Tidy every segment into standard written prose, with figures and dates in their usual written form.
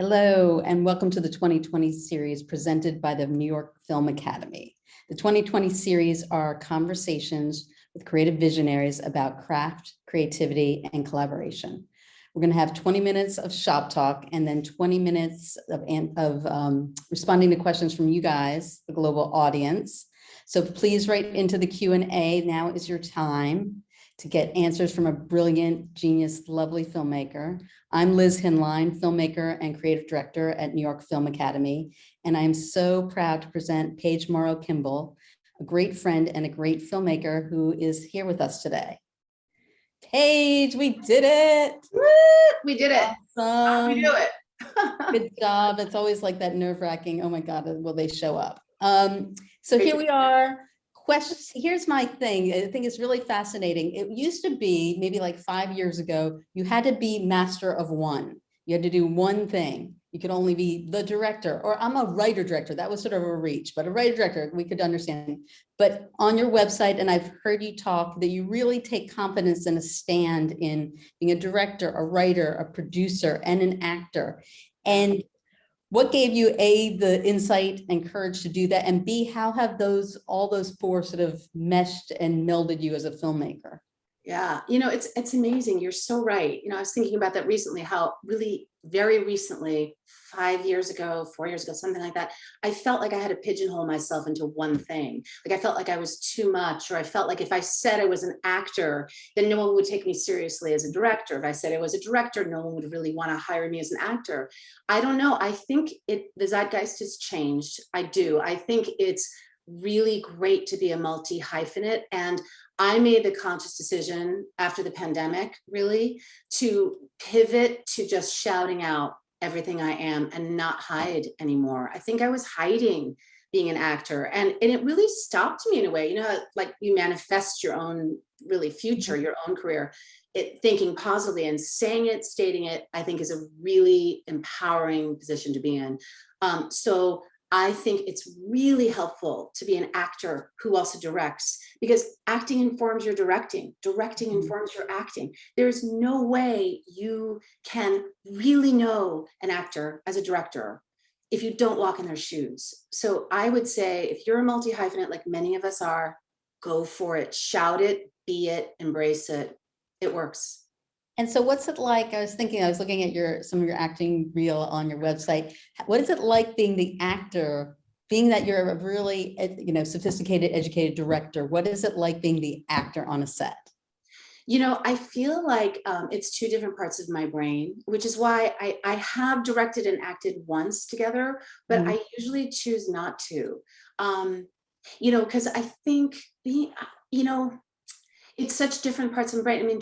Hello, and welcome to the 2020 series presented by the New York Film Academy. The 2020 series are conversations with creative visionaries about craft, creativity, and collaboration. We're going to have 20 minutes of shop talk and then 20 minutes of responding to questions from you guys, the global audience. So please write into the Q&A. Now is your time to get answers from a brilliant, genius, lovely filmmaker. I'm Liz Hinlein, filmmaker and creative director at New York Film Academy, and I'm so proud to present Paige Morrow Kimball, a great friend and a great filmmaker who is here with us today. Paige, we did it! Woo! We did it. Awesome. We do it. Good job. It's always like that nerve-wracking, oh my God, will they show up? So here we are. Questions. Here's my thing. I think it's really fascinating. It used to be maybe like 5 years ago, you had to be master of one. You had to do one thing. You could only be the director, or I'm a writer director. That was sort of a reach, but a writer director, we could understand. But on your website, and I've heard you talk, that you really take confidence in a stand in being a director, a writer, a producer, and an actor. And what gave you A, the insight and courage to do that, and B, how have all those four sort of meshed and melded you as a filmmaker? Yeah, it's amazing. You're so right. I was thinking about that recently, how really very recently, 5 years ago, 4 years ago, something like that, I felt like I had to pigeonhole myself into one thing. Like I felt like I was too much, or I felt like if I said I was an actor, then no one would take me seriously as a director. If I said I was a director, no one would really want to hire me as an actor. I don't know. I think the zeitgeist has changed. I do. I think it's really great to be a multi-hyphenate, and I made the conscious decision after the pandemic, really, to pivot to just shouting out everything I am and not hide anymore. I think I was hiding being an actor, and it really stopped me in a way. Like you manifest your own really future, your own career, thinking positively and saying it, stating it, I think is a really empowering position to be in. So I think it's really helpful to be an actor who also directs, because acting informs your directing, directing informs your acting. There's no way you can really know an actor as a director if you don't walk in their shoes. So I would say if you're a multi-hyphenate, like many of us are, go for it, shout it, be it, embrace it. It works. And so what's it like? I was looking at some of your acting reel on your website. What is it like being the actor, being that you're a really, sophisticated, educated director? What is it like being the actor on a set? I feel like it's two different parts of my brain, which is why I have directed and acted once together, but I usually choose not to, because I think it's such different parts of my brain. I mean,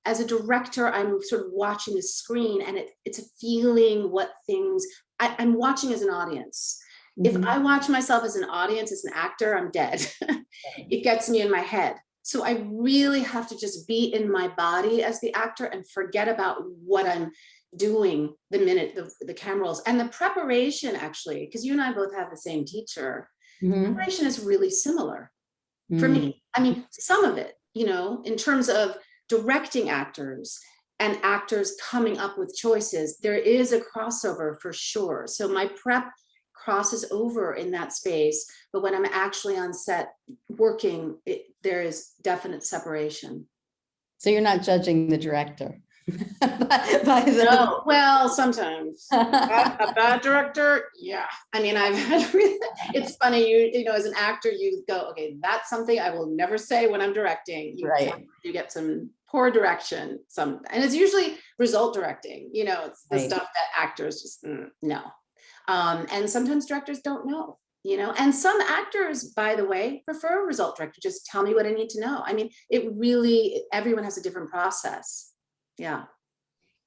as a director, I'm sort of watching the screen, and it's feeling what things I'm watching as an audience. If I watch myself as an audience, as an actor, I'm dead. It gets me in my head. So I really have to just be in my body as the actor and forget about what I'm doing the minute the camera rolls. And the preparation, actually, because you and I both have the same teacher, preparation is really similar for me. I mean, some of it, in terms of directing actors and actors coming up with choices, there is a crossover for sure. So my prep crosses over in that space, but when I'm actually on set working, there is definite separation. So you're not judging the director? No, well, sometimes a bad director, yeah. I mean, I've had it's funny, you know, as an actor, you go, okay, that's something I will never say when I'm directing. You get some poor direction, and it's usually result directing. It's the stuff that actors just no. And sometimes directors don't know, and some actors, by the way, prefer a result director. Just tell me what I need to know. I mean, everyone has a different process. Yeah.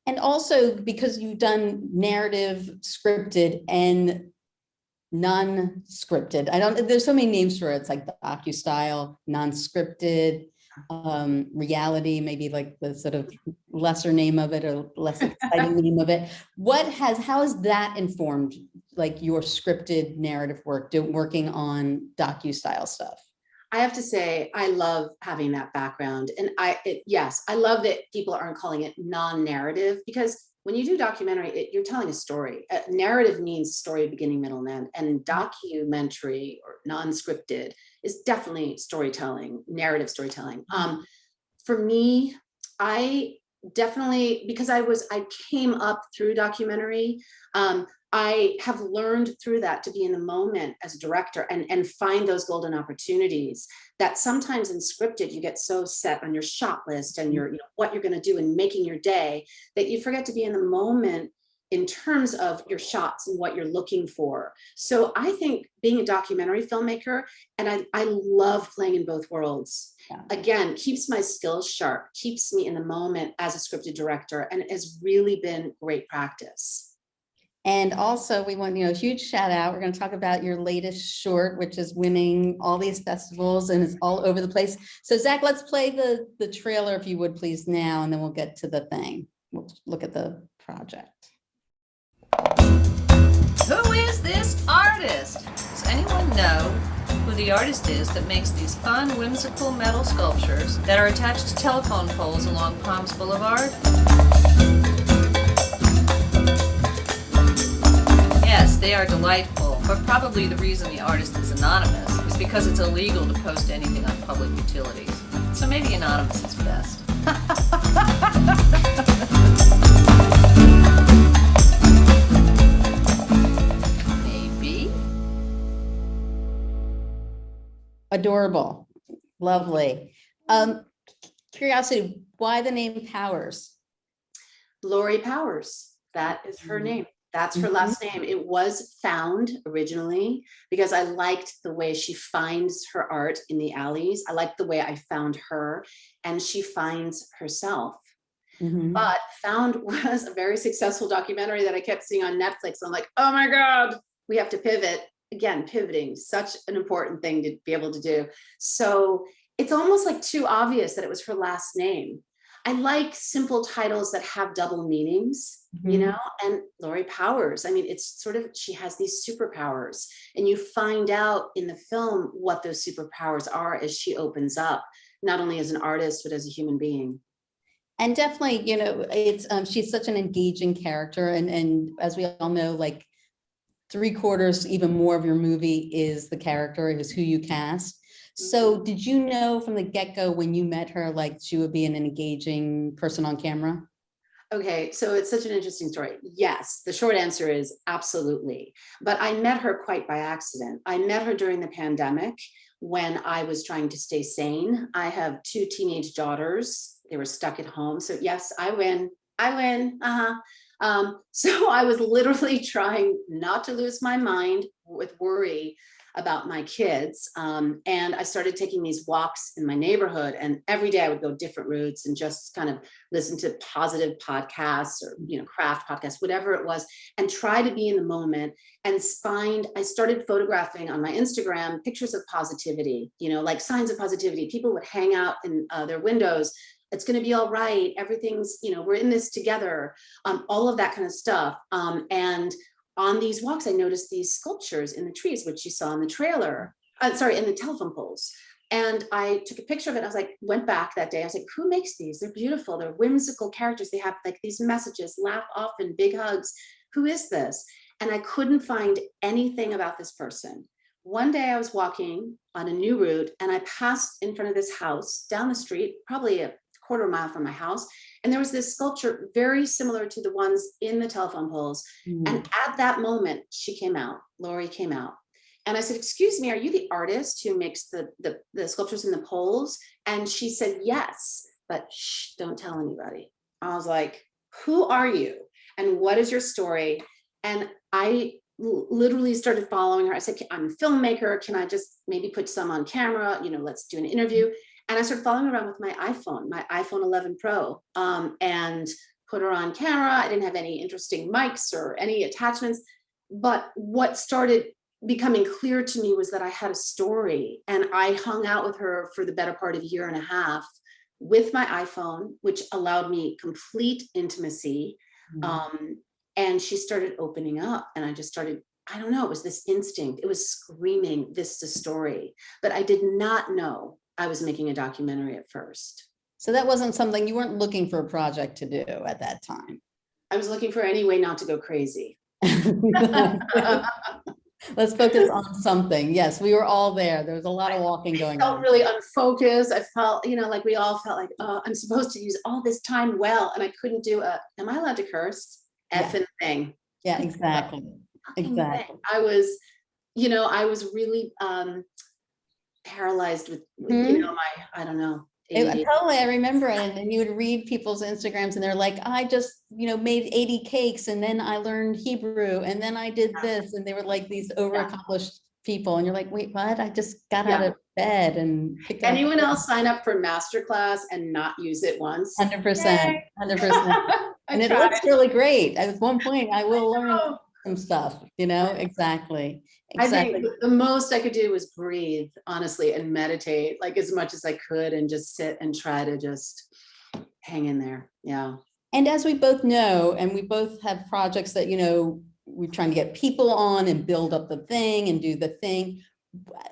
And also because you've done narrative, scripted, and non-scripted. There's so many names for it. It's like the docu-style, non-scripted, reality, maybe like the sort of lesser name of it or less exciting name of it. How has that informed like your scripted narrative work, working on docu-style stuff? I have to say, I love having that background. And yes, I love that people aren't calling it non-narrative, because when you do documentary, you're telling a story. Narrative means story, beginning, middle, and end. And documentary or non-scripted is definitely storytelling, narrative storytelling. For me, I definitely, because I came up through documentary, I have learned through that to be in the moment as a director and find those golden opportunities that sometimes in scripted, you get so set on your shot list and your, what you're going to do and making your day, that you forget to be in the moment in terms of your shots and what you're looking for. So I think being a documentary filmmaker, and I love playing in both worlds, again, keeps my skills sharp, keeps me in the moment as a scripted director, and it has really been great practice. And also we want, a huge shout out. We're going to talk about your latest short, which is winning all these festivals and it's all over the place. So Zach, let's play the trailer if you would please now, and then we'll get to the thing. We'll look at the project. Who is this artist? Does anyone know who the artist is that makes these fun, whimsical metal sculptures that are attached to telephone poles along Palms Boulevard? Yes, they are delightful, but probably the reason the artist is anonymous is because it's illegal to post anything on public utilities. So maybe anonymous is best. Maybe. Adorable. Lovely. Curiosity, why the name Powers? Lori Powers, that is her name. That's her last name. It was found originally because I liked the way she finds her art in the alleys. I liked the way I found her, and she finds herself. But Found was a very successful documentary that I kept seeing on Netflix. I'm like, oh my God, we have to pivot. Again, pivoting, such an important thing to be able to do. So it's almost like too obvious that it was her last name. I like simple titles that have double meanings, and Lori Powers. I mean, it's sort of, she has these superpowers, and you find out in the film what those superpowers are as she opens up, not only as an artist, but as a human being. And definitely, it's she's such an engaging character. And as we all know, like 3/4, even more of your movie is the character, is who you cast. So did you know from the get-go when you met her, like she would be an engaging person on camera? Okay, so it's such an interesting story. Yes, the short answer is absolutely. But I met her quite by accident. I met her during the pandemic when I was trying to stay sane. I have 2 teenage daughters. They were stuck at home. So yes, I win. So I was literally trying not to lose my mind with worry about my kids. And I started taking these walks in my neighborhood, and every day I would go different routes and just kind of listen to positive podcasts or, craft podcasts, whatever it was, and try to be in the moment and I started photographing on my Instagram pictures of positivity, like signs of positivity. People would hang out in their windows. It's going to be all right. Everything's, we're in this together. All of that kind of stuff. And on these walks, I noticed these sculptures in the trees, which you saw in the trailer, in the telephone poles. And I took a picture of it. I was like, went back that day. I was like, who makes these? They're beautiful. They're whimsical characters. They have like these messages, laugh often, big hugs. Who is this? And I couldn't find anything about this person. One day I was walking on a new route, and I passed in front of this house down the street, probably a 1/4 mile from my house. And there was this sculpture very similar to the ones in the telephone poles. And at that moment, she came out, Lori came out. And I said, excuse me, are you the artist who makes the sculptures in the poles? And she said, yes, but shh, don't tell anybody. I was like, who are you? And what is your story? And I literally started following her. I said, I'm a filmmaker. Can I just maybe put some on camera? Let's do an interview. And I started following around with my iPhone 11 Pro, and put her on camera. I didn't have any interesting mics or any attachments. But what started becoming clear to me was that I had a story, and I hung out with her for the better part of a 1.5 years with my iPhone, which allowed me complete intimacy. And she started opening up, and I just started, I don't know, it was this instinct. It was screaming, this is a story. But I did not know I was making a documentary at first. So that wasn't something, you weren't looking for a project to do at that time. I was looking for any way not to go crazy. Let's focus on something. Yes, we were all there. There was a lot of walking going I felt on. really unfocused. I felt, like we all felt like, oh, I'm supposed to use all this time well, and I couldn't do am I allowed to curse? Yeah. Effing thing. Yeah, exactly. Fucking Exactly. thing. I was really paralyzed with, my, I don't know. ADD. Totally, I remember it. And you would read people's Instagrams and they're like, I just, made 80 cakes and then I learned Hebrew and then I did this. And they were like these overaccomplished people. And you're like, wait, what? I just got out of bed and picked up. Anyone else sign up for masterclass and not use it once? 100%, 100%. And it looks really great. At one point, I will learn some stuff, exactly. I think the most I could do was breathe, honestly, and meditate like as much as I could and just sit and try to just hang in there. Yeah. And as we both know, and we both have projects that, we're trying to get people on and build up the thing and do the thing.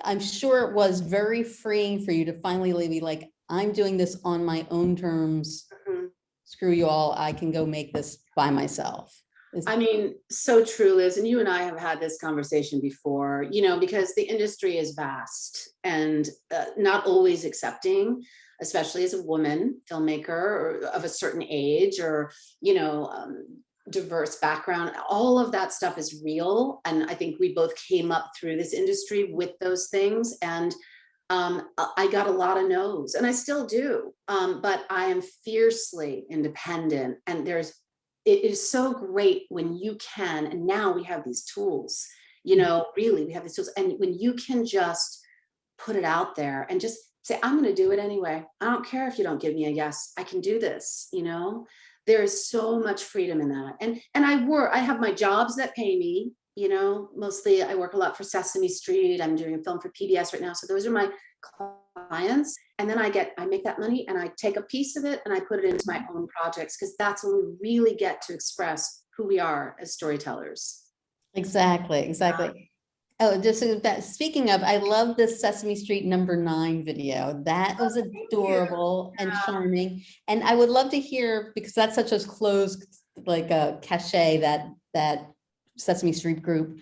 I'm sure it was very freeing for you to finally be like, I'm doing this on my own terms. Mm-hmm. Screw you all. I can go make this by myself. I mean, so true, Liz, and you and I have had this conversation before, because the industry is vast and not always accepting, especially as a woman filmmaker or of a certain age or, diverse background. All of that stuff is real. And I think we both came up through this industry with those things. And I got a lot of no's, and I still do, but I am fiercely independent. And it is so great when you can, and now we have these tools, really, we have these tools. And when you can just put it out there and just say, I'm going to do it anyway. I don't care if you don't give me a yes, I can do this, there is so much freedom in that. And I have my jobs that pay me, mostly I work a lot for Sesame Street. I'm doing a film for PBS right now. So those are my clients. And then I make that money and I take a piece of it and I put it into my own projects, because that's when we really get to express who we are as storytellers. Exactly. Oh, just speaking of, I love this Sesame Street #9 video. That was adorable and charming. And I would love to hear, because that's such a closed, like a cachet, that Sesame Street group.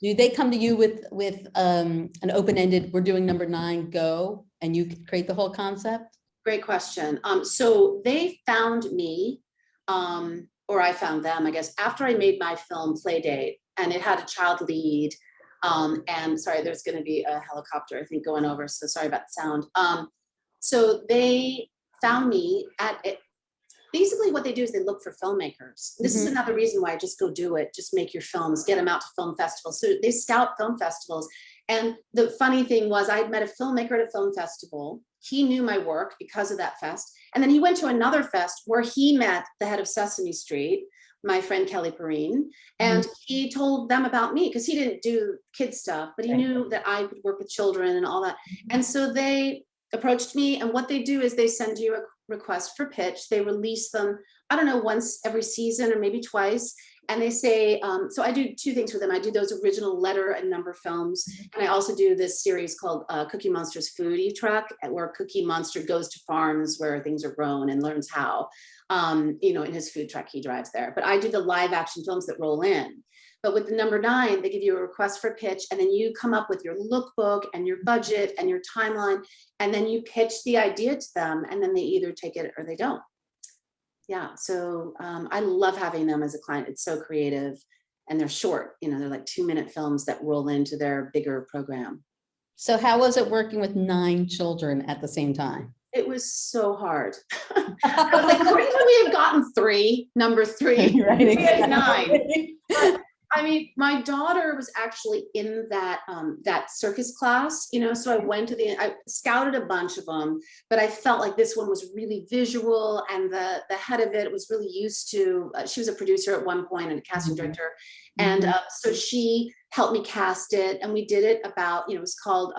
Do they come to you with an open-ended, we're doing #9, go, and you create the whole concept? Great question. So they found me, or I found them, I guess, after I made my film Playdate, and it had a child lead. And sorry, there's going to be a helicopter, I think, going over. So sorry about the sound. So they found me at it. Basically what they do is they look for filmmakers. This is another reason why I just go do it. Just make your films, get them out to film festivals. So they scout film festivals. And the funny thing was I met a filmmaker at a film festival. He knew my work because of that fest. And then he went to another fest where he met the head of Sesame Street, my friend Kelly Perrine, and he told them about me because he didn't do kid stuff, but he knew that I could work with children and all that. And so they approached me, and what they do is they send you a request for pitch. They release them, I don't know, once every season or maybe twice. And they say, so I do two things with them. I do those original letter and number films. And I also do this series called Cookie Monster's Foodie Truck, where Cookie Monster goes to farms where things are grown and learns how, in his food truck, he drives there. But I do the live action films that roll in. But with the #9, they give you a request for pitch, and then you come up with your lookbook and your budget and your timeline, and then you pitch the idea to them, and then they either take it or they don't. Yeah, so I love having them as a client. It's so creative, and they're short, they're like 2-minute films that roll into their bigger program. So how was it working with 9 children at the same time? It was so hard. I was like, couldn't we have gotten 3, number 3? Right, we had 9. But, I mean, my daughter was actually in that circus class, so I scouted a bunch of them, but I felt like this one was really visual, and the head of it was really used to, she was a producer at one point and a casting director. And so she helped me cast it, and we did it about, it was called,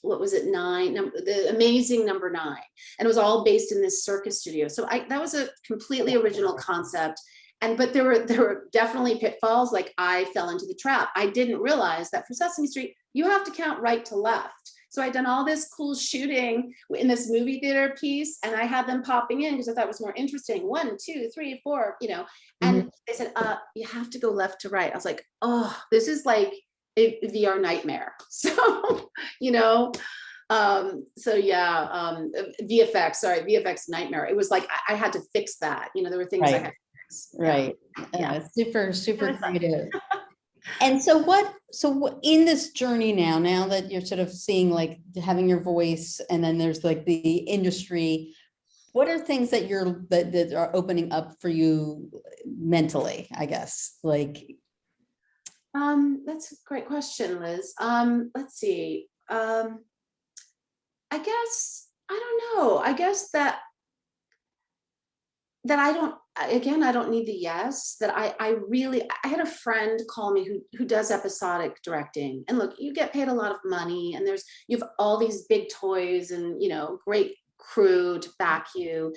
what was it, The Amazing #9. And it was all based in this circus studio. So that was a completely original concept. But there were definitely pitfalls. Like I fell into the trap. I didn't realize that for Sesame Street, you have to count right to left. So I'd done all this cool shooting in this movie theater piece, and I had them popping in because I thought it was more interesting. 1, 2, 3, 4, and they said, you have to go left to right. I was like, oh, this is like a VR nightmare. So, VFX nightmare. It was like, I had to fix that. There were things I had to fix. Right. Yeah. Super creative. And so in this journey now that you're sort of seeing, like, having your voice, and then there's like the industry, what are things that that are opening up for you mentally, I guess? Like, that's a great question, Liz. Let's see. I guess, I don't know. I guess that I don't need the yes, that I had a friend call me who does episodic directing, and look, you get paid a lot of money, and you have all these big toys and, great crew to back you,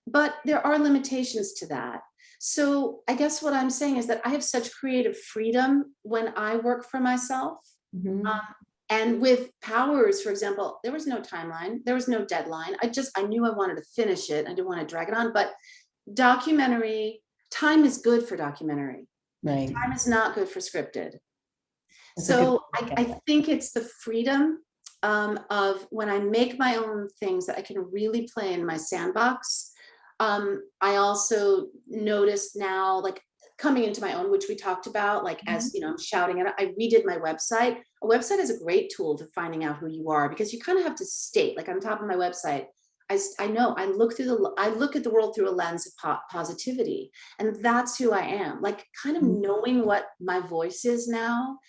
but there are limitations to that. So I guess what I'm saying is that I have such creative freedom when I work for myself. And with Powers, for example, there was no timeline, there was no deadline. I knew I wanted to finish it. I didn't want to drag it on, but documentary, time is good for documentary. right. Time is not good for scripted. That's a So good I think it's the freedom of when I make my own things that I can really play in my sandbox. I also noticed now, like, coming into my own, which we talked about, like, as I'm shouting it, I redid my website. A website is a great tool for finding out who you are, because you kind of have to state, like, on top of my website, I know I look at the world through a lens of positivity, and that's who I am. Like, kind of knowing what my voice is now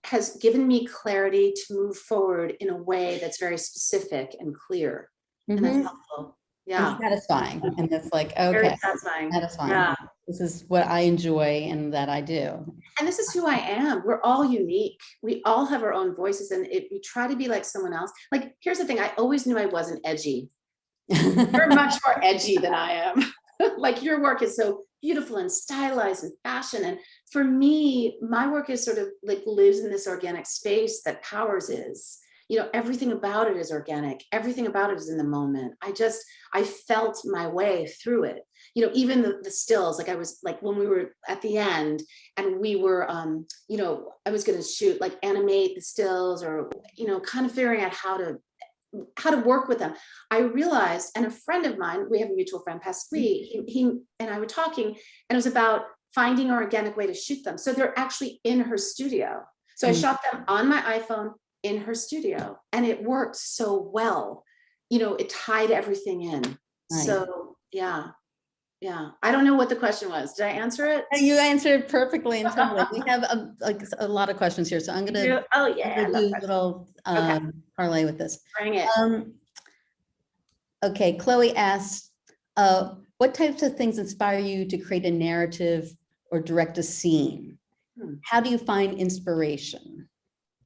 has given me clarity to move forward in a way that's very specific and clear, and that's helpful. Yeah, and satisfying, and it's like, very okay, satisfying. satisfying. Yeah. This is what I enjoy and that I do. And this is who I am. We're all unique. We all have our own voices, and if we try to be like someone else, like, here's the thing, I always knew I wasn't edgy. You're much more edgy than I am. Like, your work is so beautiful and stylized and fashion. And for me, my work is sort of like lives in this organic space that Powers is. Everything about it is organic. Everything about it is in the moment. I felt my way through it. Even the stills, like, I was like, when we were at the end and we were, I was going to shoot, like, animate the stills, or, kind of figuring out how to work with them. I realized, and a friend of mine, we have a mutual friend, Pasquale, he and I were talking, and it was about finding an organic way to shoot them. So they're actually in her studio. So I shot them on my iPhone in her studio, and it worked so well. It tied everything in. Nice. So yeah. I don't know what the question was. Did I answer it? You answered perfectly and totally. We have a lot of questions here, so I'm gonna do a little parlay with this. Bring it. Okay, Chloe asks, what types of things inspire you to create a narrative or direct a scene? How do you find inspiration?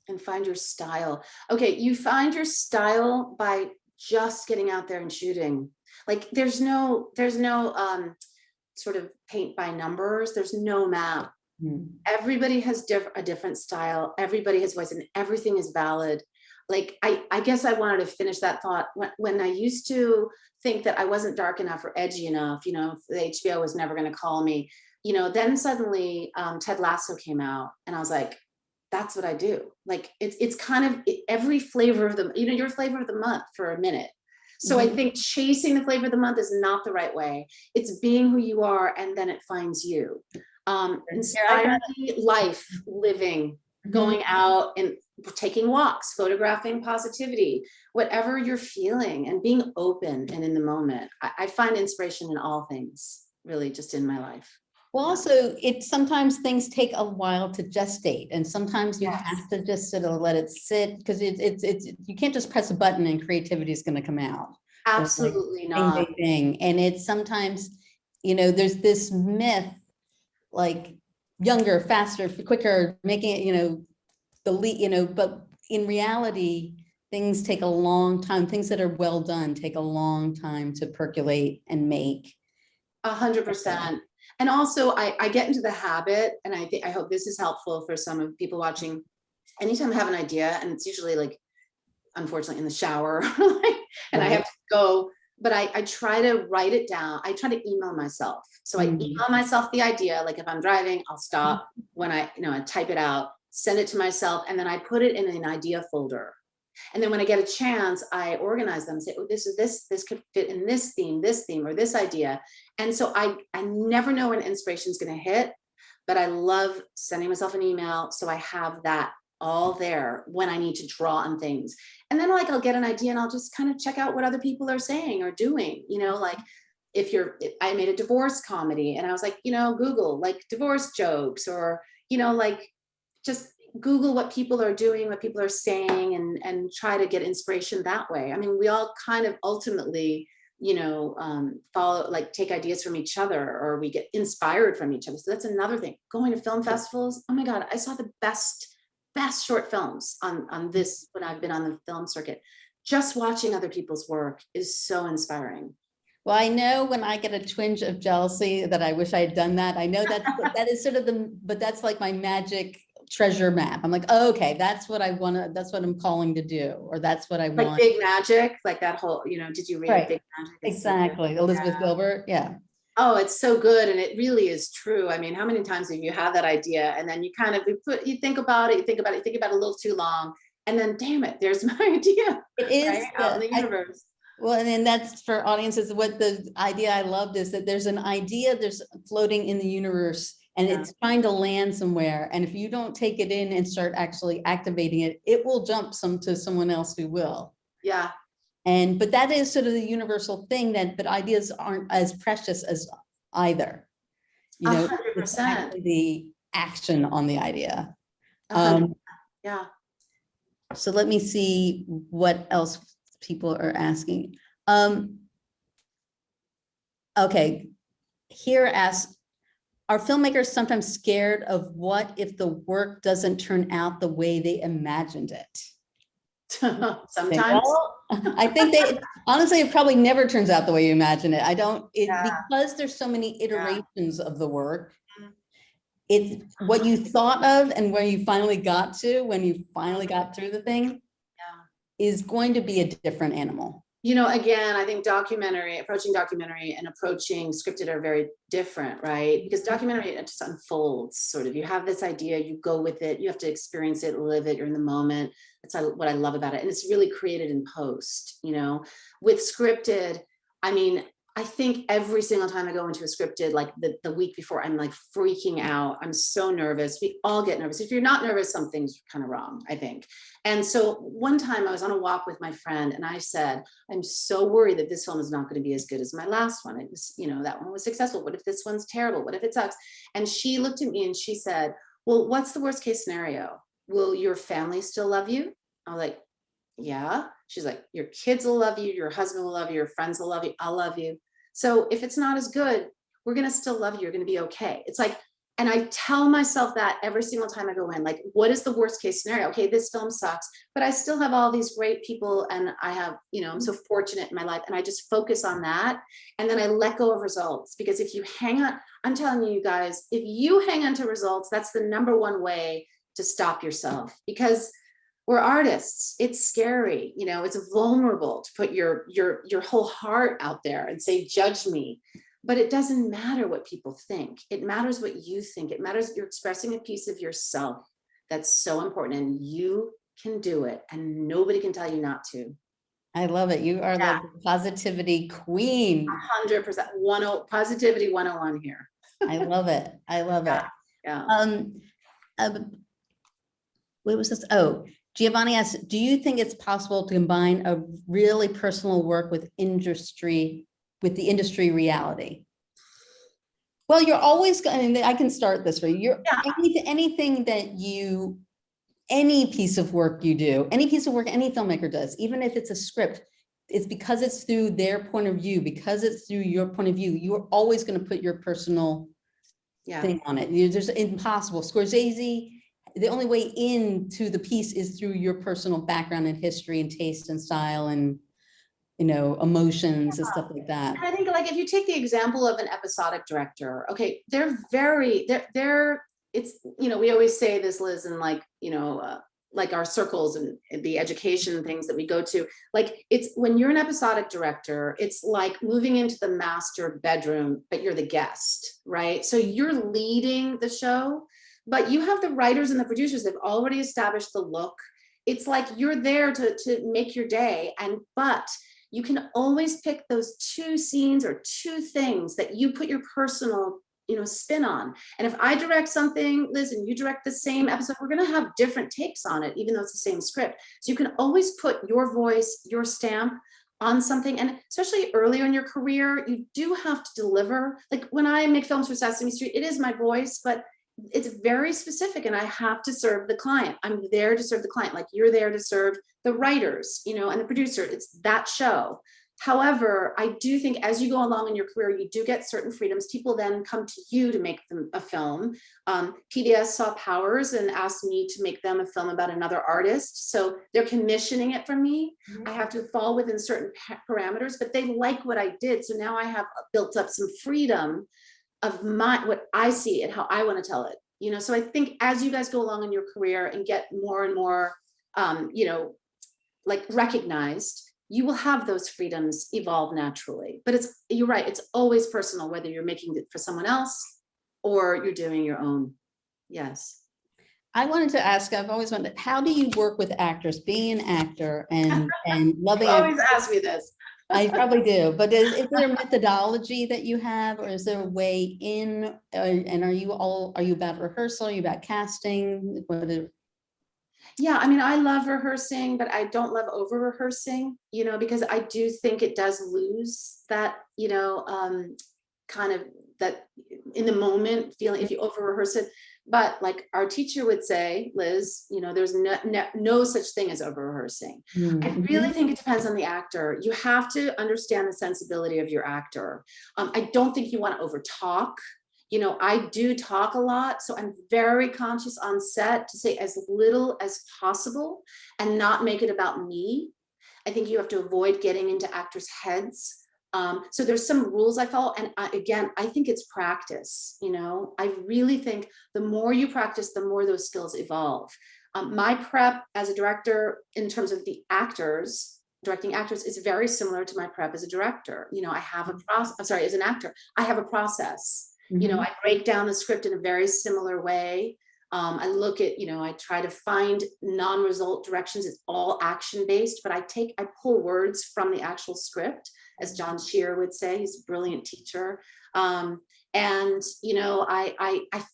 And find your style. Okay, you find your style by just getting out there and shooting. Like, there's no sort of paint by numbers. There's no map. Everybody has a different style. Everybody has voice, and everything is valid. Like, I guess I wanted to finish that thought when I used to think that I wasn't dark enough or edgy enough, the HBO was never going to call me, then suddenly Ted Lasso came out, and I was like, that's what I do. Like, it's kind of every flavor of your flavor of the month for a minute. So I think chasing the flavor of the month is not the right way. It's being who you are, and then it finds you. Inspiring life, living, going out and taking walks, photographing positivity, whatever you're feeling, and being open and in the moment. I find inspiration in all things, really, just in my life. Well, also, sometimes things take a while to gestate, and sometimes you have to just sort of let it sit, because you can't just press a button and creativity is going to come out. Absolutely not. not. Thing. And it's sometimes, there's this myth, like, younger, faster, quicker, making it, the lead, but in reality, things take a long time. Things that are well done take a long time to percolate and make. 100%. And also, I get into the habit, and I hope this is helpful for some of people watching. Anytime I have an idea, and it's usually like unfortunately in the shower, like, and I have to go, but I try to write it down. I try to email myself. So I email myself the idea, like if I'm driving, I'll stop when I type it out, send it to myself, and then I put it in an idea folder. And then when I get a chance, I organize them, say, oh, this could fit in this theme, or this idea. And so I never know when inspiration is going to hit, but I love sending myself an email. So I have that all there when I need to draw on things. And then like, I'll get an idea and I'll just kind of check out what other people are saying or doing, like I made a divorce comedy and I was like, Google like divorce jokes or, like just Google what people are doing, what people are saying, and try to get inspiration that way. I mean, we all kind of ultimately, follow, like take ideas from each other, or we get inspired from each other. So that's another thing. Going to film festivals. Oh my God, I saw the best short films on this when I've been on the film circuit. Just watching other people's work is so inspiring. Well, I know when I get a twinge of jealousy that I wish I had done that. I know that is sort of but that's like my magic treasure map. I'm like, oh, okay, that's what I want to, that's what I'm calling to do, or that's what I want. Like Big Magic, like that whole, did you read Big Magic? Exactly. Elizabeth Gilbert. Yeah. Oh, it's so good. And it really is true. I mean, how many times have you had that idea and then you kind of, you think about it a little too long, and then damn it, there's my idea. It is right? Out in the universe. Well, and then that's for audiences. What the idea I loved is that there's an idea there's floating in the universe, and it's trying to land somewhere. And if you don't take it in and start actually activating it, it will jump to someone else who will. Yeah. But that is sort of the universal thing but ideas aren't as precious as either. 100%. It's actually the action on the idea. Yeah. So let me see what else people are asking. Okay, here asks, are filmmakers sometimes scared of what if the work doesn't turn out the way they imagined it? Sometimes. Well, I think honestly, it probably never turns out the way you imagine it. Because there's so many iterations of the work. It's what you thought of and where you finally got to, when you finally got through the thing, is going to be a different animal. Again, I think approaching documentary and approaching scripted are very different, right? Because documentary, it just unfolds sort of. You have this idea, you go with it, you have to experience it, live it, you're in the moment. That's what I love about it. And it's really created in post, With scripted, I mean, I think every single time I go into a scripted, like the week before, I'm like freaking out. I'm so nervous. We all get nervous. If you're not nervous, something's kind of wrong, I think. And so one time I was on a walk with my friend and I said, I'm so worried that this film is not going to be as good as my last one. It was, that one was successful. What if this one's terrible? What if it sucks? And she looked at me and she said, well, what's the worst case scenario? Will your family still love you? I was like, yeah. She's like, your kids will love you. Your husband will love you. Your friends will love you. I'll love you. So if it's not as good, we're going to still love you. You're going to be okay. It's like, and I tell myself that every single time I go in, like, what is the worst case scenario? Okay, this film sucks, but I still have all these great people and I have, I'm so fortunate in my life, and I just focus on that. And then I let go of results, because if you hang on, I'm telling you guys, if you hang on to results, that's the number one way to stop yourself, because we're artists. It's scary. It's vulnerable to put your whole heart out there and say, judge me. But it doesn't matter what people think. It matters what you think. It matters you're expressing a piece of yourself. That's so important. And you can do it. And nobody can tell you not to. I love it. You are like the positivity queen. 100%. Positivity 101 here. I love it. I love it. Yeah. What was this? Oh, Giovanni asks, do you think it's possible to combine a really personal work with the industry reality? Well, you're always going, I can start this way. Anything that any piece of work you do, any piece of work any filmmaker does, even if it's a script, it's because it's through their point of view, because it's through your point of view, you're always going to put your personal thing on it. There's impossible. Scorsese, the only way into the piece is through your personal background and history and taste and style and emotions and stuff like that. And I think, like, if you take the example of an episodic director, okay, they're it's, we always say this, Liz, and like our circles and the education things that we go to, like it's when you're an episodic director, it's like moving into the master bedroom, but you're the guest, right? So you're leading the show, but you have the writers and the producers, they've already established the look. It's like you're there to make your day. But you can always pick those 2 scenes or 2 things that you put your personal spin on. And if I direct something, Liz, and you direct the same episode, we're going to have different takes on it, even though it's the same script. So you can always put your voice, your stamp on something. And especially earlier in your career, you do have to deliver. Like when I make films for Sesame Street, it is my voice, but it's very specific and I have to serve the client. I'm there to serve the client. Like you're there to serve the writers, and the producer. It's that show. However, I do think as you go along in your career, you do get certain freedoms. People then come to you to make them a film. PBS saw Powers and asked me to make them a film about another artist. So they're commissioning it from me. I have to fall within certain parameters, but they like what I did. So now I have built up some freedom of what I see and how I want to tell it. So I think as you guys go along in your career and get more and more, like recognized, you will have those freedoms evolve naturally. But you're right, it's always personal, whether you're making it for someone else or you're doing your own. Yes. I wanted to ask, I've always wondered, how do you work with actors, being an actor and loving? You always ask me this. I probably do, but is there a methodology that you have, or is there a way in, and are you about rehearsal? Are you about casting? Yeah, I mean, I love rehearsing, but I don't love over rehearsing, because I do think it does lose that, kind of that in the moment feeling if you over rehearse it. But like our teacher would say, Liz, there's no such thing as over rehearsing. I really think it depends on the actor. You have to understand the sensibility of your actor. I don't think you want to over talk. I do talk a lot, so I'm very conscious on set to say as little as possible and not make it about me. I think you have to avoid getting into actors' heads. So there's some rules I follow. And again, I think it's practice. I really think the more you practice, the more those skills evolve. My prep as a director in terms of the actors, directing actors, is very similar to my prep as a director. I have a process, I'm sorry, as an actor, I have a process. I break down the script in a very similar way. I look at, I try to find non-result directions. It's all action-based, but I pull words from the actual script, as John Shear would say. He's a brilliant teacher. I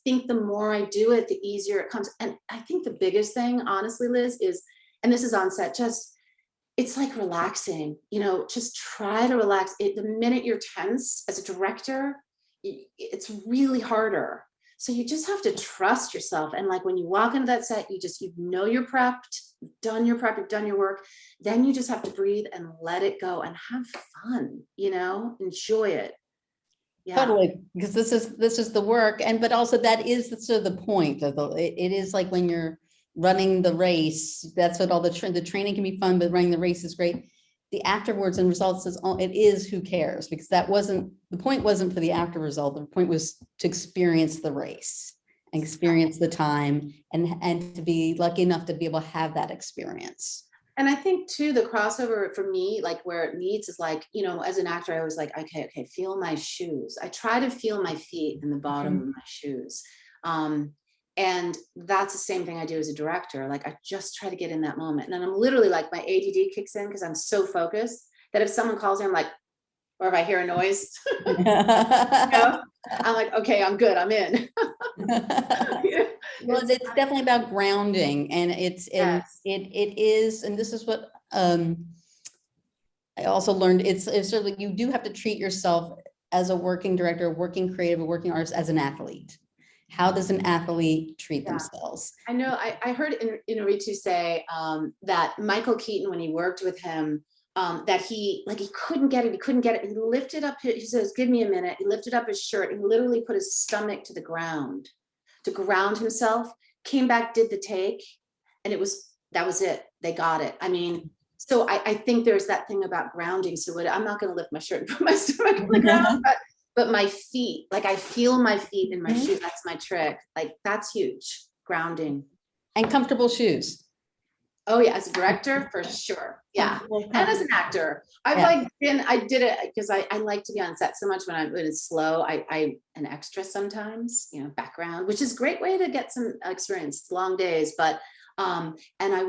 think the more I do it, the easier it comes. And I think the biggest thing, honestly, Liz, is, and this is on set, it's like relaxing, just try to relax. The minute you're tense as a director, it's really harder. So you just have to trust yourself. And like when you walk into that set, you're prepped, you've done your prep, you've done your work. Then you just have to breathe and let it go and have fun, enjoy it. Yeah. Totally, because this is the work. But also that is sort of the point of it is like when you're running the race, that's what all the training can be fun, but running the race is great. The afterwards and results it is who cares, because the point wasn't for the after result. The point was to experience the race and experience the time and to be lucky enough to be able to have that experience. And I think too, the crossover for me, like where it meets is like, as an actor, I was like, okay, feel my shoes. I try to feel my feet in the bottom of my shoes. And that's the same thing I do as a director. Like I just try to get in that moment. And I'm literally like, my ADD kicks in because I'm so focused that if someone calls me, I'm like, or if I hear a noise, I'm like, okay, I'm good, I'm in. Well, it's definitely about grounding, and it is, and this is what I also learned. It's sort of like you do have to treat yourself as a working director, a working creative, a working artist, as an athlete. How does an athlete treat themselves? I know I heard Inarritu say that Michael Keaton, when he worked with him, that he couldn't get it. He lifted up, he says, give me a minute. He lifted up his shirt and literally put his stomach to the ground to ground himself, came back, did the take. And that was it. They got it. I mean, so I think there's that thing about grounding. So I'm not going to lift my shirt and put my stomach on the ground, but my feet, like I feel my feet in my shoes. That's my trick. Like that's huge. Grounding. And comfortable shoes. Oh yeah, as a director, for sure. Yeah. And as an actor, I've Yeah. like been, I did it because I like to be on set so much when it's slow. I an extra sometimes, you know, background, which is a great way to get some experience. It's long days, but and I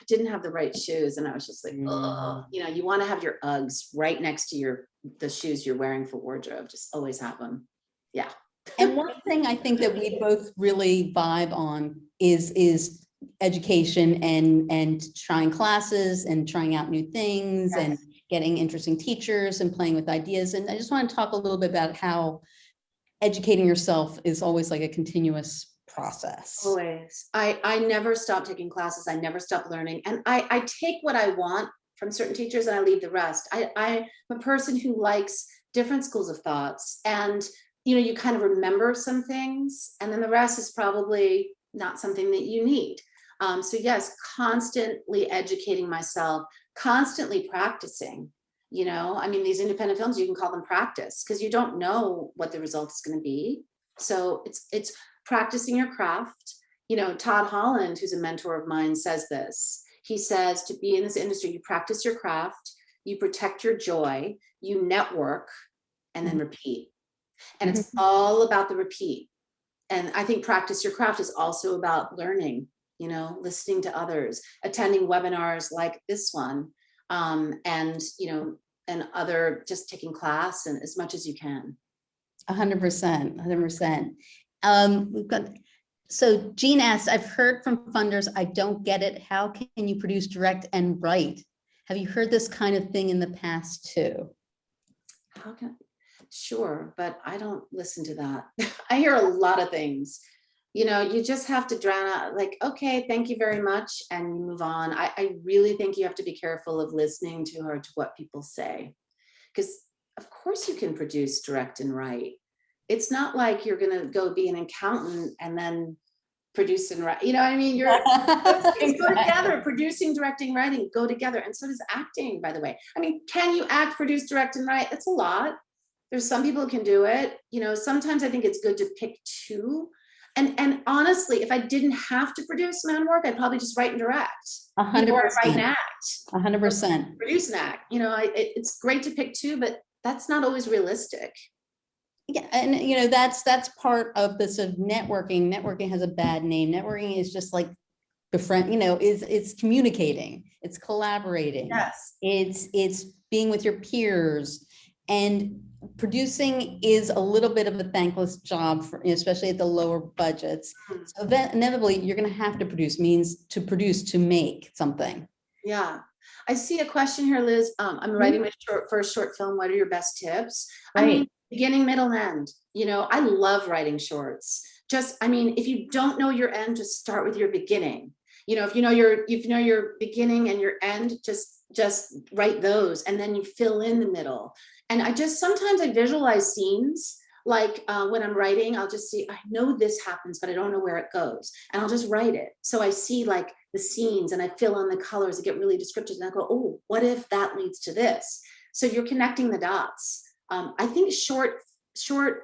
didn't have the right shoes, and I was just like, oh, you know, you want to have your Uggs right next to the shoes you're wearing for wardrobe. Just always have them. Yeah. And one thing I think that we both really vibe on is education and trying classes and trying out new things Yes. and getting interesting teachers and playing with ideas. And I just want to talk a little bit about how educating yourself is always like a continuous process. Always. I never stop taking classes. I never stop learning. And I take what I want from certain teachers and I leave the rest. I'm a person who likes different schools of thoughts, and you know, you kind of remember some things, and then the rest is probably not something that you need. So yes, constantly educating myself, constantly practicing. You know, I mean, these independent films, you can call them practice because you don't know what the result is going to be. So it's practicing your craft. You know, Todd Holland, who's a mentor of mine, says this. He says, to be in this industry, you practice your craft, you protect your joy, you network, and then repeat. And it's all about the repeat. And I think practice your craft is also about learning, you know, listening to others, attending webinars like this one, and, you know, and other, just taking class and as much as you can. 100%, 100%. We've got, so Jean asked, I've heard from funders, I don't get it. How can you produce, direct, and write? Have you heard this kind of thing in the past too? How can, sure, but I don't listen to that. I hear a lot of things. You know, you just have to drown out, like, okay, thank you very much, and you move on. I really think you have to be careful of listening to her, to what people say, because of course you can produce, direct, and write. It's not like you're gonna go be an accountant and then produce and write. You know what I mean? Those things go together. Producing, directing, writing go together, and so does acting, by the way. I mean, can you act, produce, direct, and write? That's a lot. There's some people who can do it. You know, sometimes I think it's good to pick two. And honestly, if I didn't have to produce my own work, I'd probably just write and direct. 100%. Or write and act. 100%. Produce and act. You know, it's great to pick two, but that's not always realistic. Yeah, and you know, that's part of this of networking. Networking has a bad name. Networking is just like befriend, you know, it's communicating, it's collaborating. Yes. It's being with your peers, and producing is a little bit of a thankless job, for, especially at the lower budgets. So inevitably, you're going to have to produce, means to produce, to make something. Yeah. I see a question here, Liz. I'm writing my first short film. What are your best tips? Right. I mean, beginning, middle, and end. You know, I love writing shorts. Just, I mean, if you don't know your end, just start with your beginning. You know, if you know your beginning and your end, just write those, and then you fill in the middle. And sometimes I visualize scenes, like when I'm writing, I'll just see, I know this happens, but I don't know where it goes. And I'll just write it. So I see like the scenes and I fill in the colors, I get really descriptive, and I go, oh, what if that leads to this? So you're connecting the dots. I think short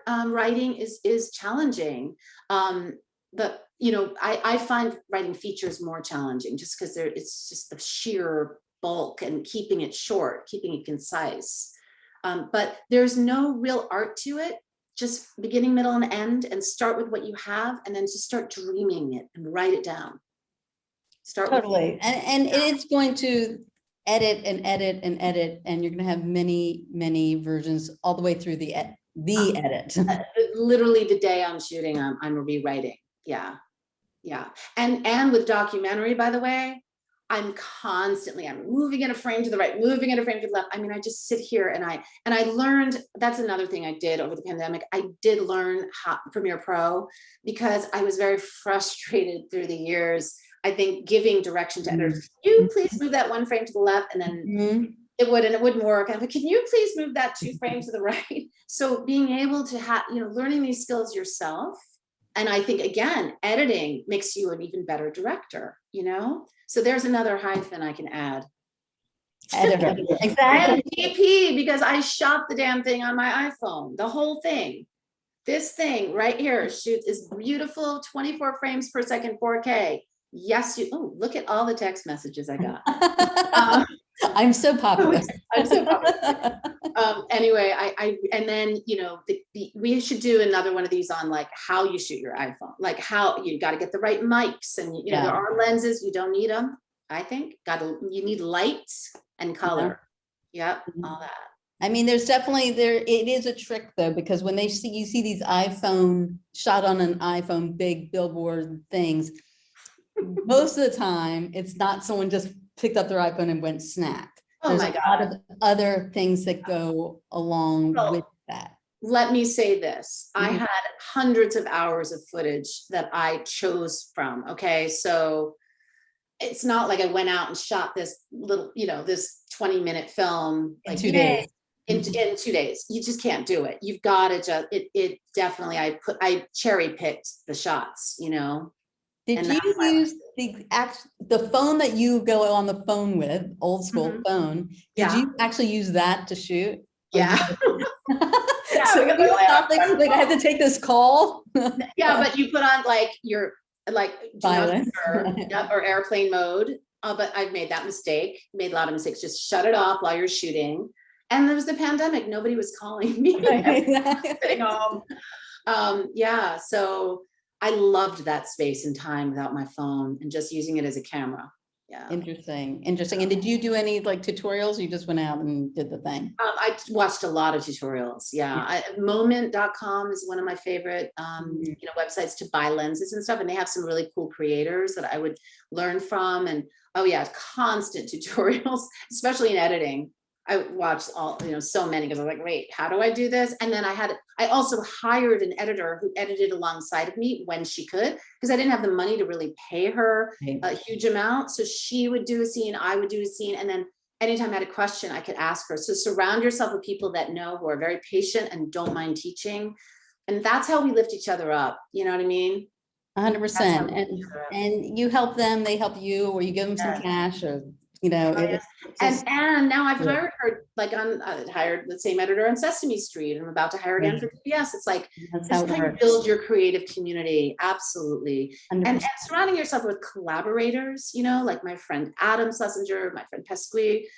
writing is challenging. But you know, I find writing features more challenging, just because it's just the sheer bulk and keeping it short, keeping it concise. But there's no real art to it. Just beginning, middle, and end, and start with what you have, and then just start dreaming it and write it down. Start Totally. And Yeah. it's going to edit and edit and edit, and you're going to have many versions all the way through the edit. Literally the day I'm shooting, I'm rewriting. Yeah. And with documentary, by the way, I'm moving in a frame to the right, moving in a frame to the left. I mean, I just sit here and I learned, that's another thing I did over the pandemic. I did learn Premiere Pro, because I was very frustrated through the years. I think giving direction to editors, can you please move that one frame to the left, and then it wouldn't work. I'm like, can you please move that 2 frames to the right? So being able to have, you know, learning these skills yourself. And I think, again, editing makes you an even better director, you know? So there's another hyphen I can add. Editor. Exactly. And DP, because I shot the damn thing on my iPhone, the whole thing. This thing right here is beautiful, 24 frames per second, 4K. Yes, oh, look at all the text messages I got. Um, I'm so popular. I'm so popular. Anyway, and then, you know, we should do another one of these on like how you shoot your iPhone, like how you got to get the right mics, and you know, there are lenses, you don't need them. I think you need lights and color. Yep, all that. I mean, there's definitely it is a trick though, because when you see these iPhone shot on an iPhone, big billboard things, most of the time it's not someone just picked up their iPhone and went snap. Oh There's my a God. lot of other things that go along with that. Let me say this. I had hundreds of hours of footage that I chose from. Okay. So it's not like I went out and shot this little, you know, this 20-minute film In like 2 days. in 2 days. You just can't do it. You've got to just, it definitely, I cherry picked the shots, you know. Did you use the phone that you go on the phone with, old school phone? Did you actually use that to shoot? Yeah. So you thought like I have to take this call? Yeah, but you put on like your Silence. or airplane mode. But I've made that mistake, made a lot of mistakes. Just shut it off while you're shooting. And there was the pandemic. Nobody was calling me. Sitting home. Yeah, so I loved that space and time without my phone and just using it as a camera. Yeah. Interesting. And did you do any like tutorials? You just went out and did the thing? I watched a lot of tutorials. Yeah. Moment.com is one of my favorite, you know, websites to buy lenses and stuff. And they have some really cool creators that I would learn from. And oh yeah, constant tutorials, especially in editing. I watched all, you know, so many because I was like, wait, how do I do this? And then I also hired an editor who edited alongside of me when she could, because I didn't have the money to really pay her a huge amount. So she would do a scene, I would do a scene. And then anytime I had a question, I could ask her. So surround yourself with people that know, who are very patient and don't mind teaching. And that's how we lift each other up. You know what I mean? 100%. And you help them, they help you, or you give them some cash, or you know, and now I've hired her, like I hired the same editor on Sesame Street. I'm about to hire again for PBS. It's like, that's it's how how it you works. build your creative community. Absolutely. 100%. And surrounding yourself with collaborators, you know, like my friend Adam Schlesinger, my friend Pasqui.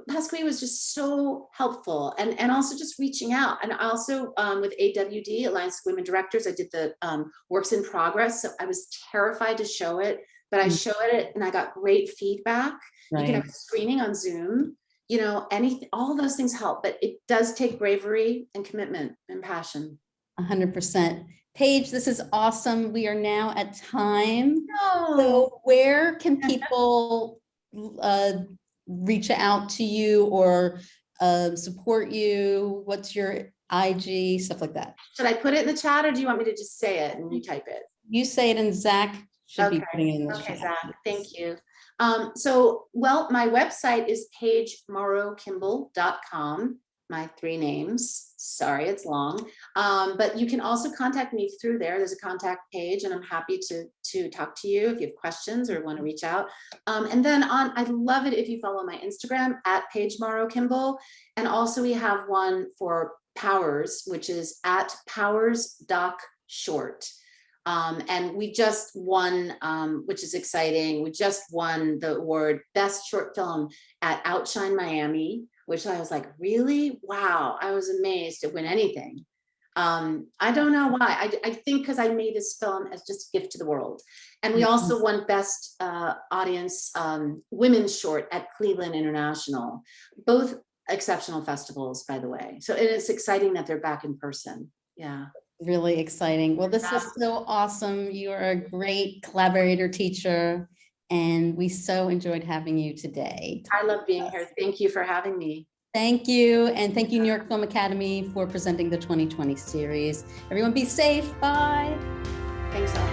Pasqui was just so helpful, and also just reaching out. And also with AWD, Alliance of Women Directors, I did the works in progress. So I was terrified to show it, but I showed it and I got great feedback. You can have a screening on Zoom, you know, anything, all those things help, but it does take bravery and commitment and passion. 100%. Paige, this is awesome. We are now at time. So where can people reach out to you or support you? What's your IG, stuff like that? Should I put it in the chat, or do you want me to just say it and you type it? You say it, and Zach should be putting it in the chat. chat. Zach, thank you. Well, my website is paigemorrowkimball.com. My 3 names. Sorry, it's long. But you can also contact me through there. There's a contact page, and I'm happy to talk to you if you have questions or want to reach out. And then I'd love it if you follow my Instagram at Paige Morrow Kimball. And also we have one for Powers, which is at PowersDocShort. And we just won, which is exciting. We just won the award Best Short Film at Outshine Miami, which I was like, really? Wow. I was amazed to win anything. I don't know why. I think because I made this film as just a gift to the world. And we also won Best Audience Women's Short at Cleveland International, both exceptional festivals, by the way. So it's exciting that they're back in person. Yeah. Really exciting. Well, this is so awesome. You are a great collaborator, teacher, and we so enjoyed having you today. I love being here. Thank you for having me. Thank you. And thank you, New York Film Academy, for presenting the 2020 series. Everyone be safe. Bye. Thanks, all.